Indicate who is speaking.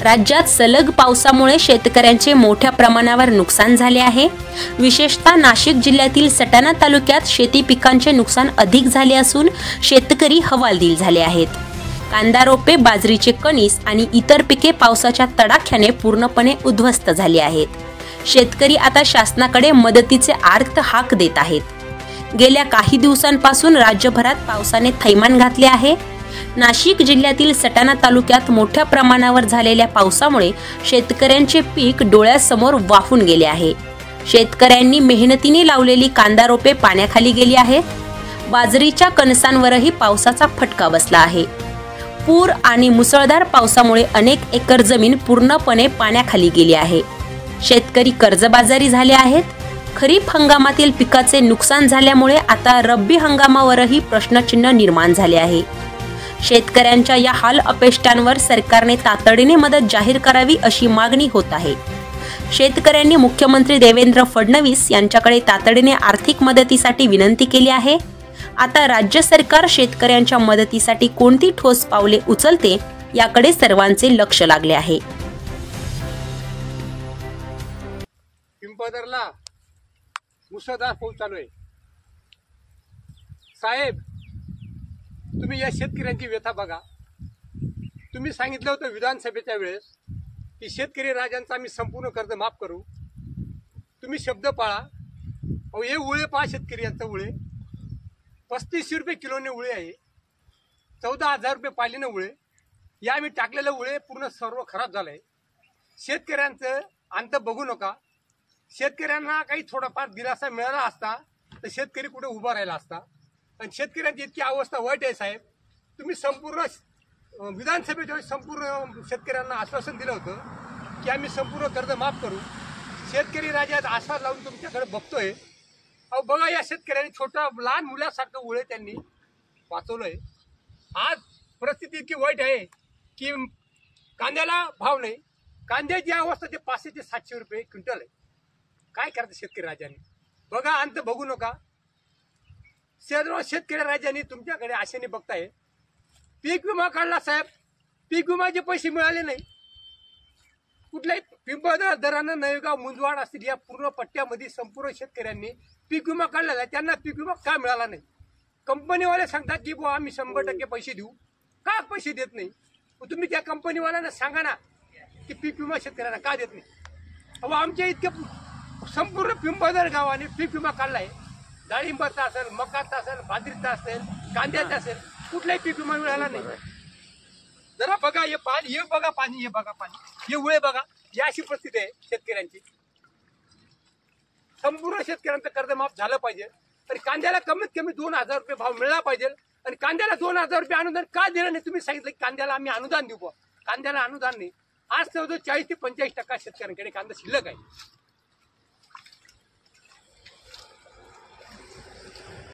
Speaker 1: राज्यात सलग पावसामुळे शेतकऱ्यांचे मोठ्या प्रमाणावर नुकसान झाले आहे। विशेषतः नाशिक जिल्ह्यातील सटाणा तालुक्यात शेती पिकांचे नुकसान अधिक झाले असून शेतकरी हवालदिल झाले आहेत। कांदा रोपे, बाजरीचे कणीस आणि इतर पिके पावसाच्या तडाख्याने पूर्णपणे उद्ध्वस्त झाली आहेत। शेतकरी आता शासनाकडे मदतीचे आर्त हाक देत आहेत। गेल्या काही दिवसांपासून राज्यभरात पावसाने थैमान घातले आहे। नाशिक जिल्ह्यातील सटाणा तालुक्यात मोठ्या प्रमाणावर झालेल्या पावसामुळे शेतकऱ्यांचे पीक डोळ्यासमोर वाहून गेले आहे। शेतकऱ्यांनी मेहनतीने लावलेली कांदा रोपे पाण्याखाली गेली आहेत। बाजरीच्या कणसांवरही पावसाचा फटका बसला आहे। पूर आणि मुसळधार पावसामुळे अनेक एकर जमीन पूर्णपणे पाण्याखाली गेली आहे। शेतकरी कर्जबाजारी झाले आहेत। खरीप हंगामातील पिकाचे नुकसान झाल्यामुळे आता रब्बी हंगामावरही प्रश्नचिन्ह निर्माण झाले आहे। शेतकऱ्यांच्या या हाल अपेष्टांवर सरकारने तातडीने मदत जाहीर करावी अशी मागणी होत आहे। शेतकऱ्यांनी मुख्यमंत्री देवेंद्र फडणवीस यांच्याकडे तातडीने आर्थिक मदतीसाठी विनंती केली आहे। आता राज्य सरकार शेतकऱ्यांच्या मदतीसाठी कोणती ठोस पावले उचलते याकडे सर्वांचे लक्ष लागले आहे।
Speaker 2: पिंपळदरला मुसळधार पाऊस चालू आहे। साहेब, तुम्ही या शेतकऱ्यांची व्यथा बघा। तुम्ही सांगितलं होतं विधानसभेच्या वेळेस की शेतकरी राजांचा आम्ही संपूर्ण कर्ज माफ करू। तुम्ही शब्द पाळा। अहो, हे उळे पहा, शेतकरी यांचं उळे 35 रुपये किलोने उळे आहे। 14,000 रुपये पालीनं उळे। या आम्ही टाकलेलं उळे पूर्ण सर्व खराब झालंय। शेतकऱ्यांचं अंत बघू नका। शेतकऱ्यांना काही थोडाफार दिलासा मिळाला असता तर शेतकरी कुठे उभा राहिला असता। पण शेतकऱ्यांची इतकी अवस्था वाईट आहे साहेब। तुम्ही संपूर्ण विधानसभेच्या वेळेस संपूर्ण शेतकऱ्यांना आश्वासन दिलं होतं की आम्ही संपूर्ण कर्ज माफ करू। शेतकरी राजात आशा लावून तुमच्याकडे बघतोय। अहो बघा, या शेतकऱ्यांनी छोटा लहान मुलासारखं उळे त्यांनी वाचवलंय। आज परिस्थिती इतकी वाईट आहे की कांद्याला भाव नाही। कांद्याची अवस्था ते 500 ते 700 रुपये क्विंटल आहे। काय करते शेतकरी राजांनी? बघा, अंत बघू नका। शेतकरी राजांनी तुमच्याकडे आशेने बघताय। पीक विमा काढला साहेब, पीक विमाचे पैसे मिळाले नाही। कुठल्याही पिंपळदर, दरानं, नळेगाव, मुंजवाड असतील या पूर्ण पट्ट्यामध्ये संपूर्ण शेतकऱ्यांनी पीक विमा काढला आहे। त्यांना पीक विमा का मिळाला नाही? कंपनीवाले सांगतात की बुवा आम्ही 100% पैसे देऊ। का पैसे देत नाही? तुम्ही त्या कंपनीवाल्यांना सांगा ना की पीक विमा शेतकऱ्यांना का देत नाही? अहो, आमच्या इतके संपूर्ण पिंपळदर गावाने पीक विमा काढलाय। डाळिंबाचा असेल, मकाचा असेल, बाजरीचा असेल, कांद्याचा असेल, कुठलाही पीक विमा मिळाला नाही। जरा बघा, हे पाणी, हे बघा पाणी, हे बघा पाणी, हे उळे बघा। ही अशी परिस्थिती आहे शेतकऱ्यांची। संपूर्ण शेतकऱ्यांचं कर्ज माफ झालं पाहिजे। तर कांद्याला कमीत कमी 2,000 रुपये भाव मिळाला पाहिजे। आणि कांद्याला 2,000 रुपये अनुदान का दिलं नाही? तुम्ही सांगितलं की कांद्याला आम्ही अनुदान देऊ। कांद्याला अनुदान नाही। आज 40 ते 45% शेतकऱ्यांकडे कांदा शिल्लक आहे।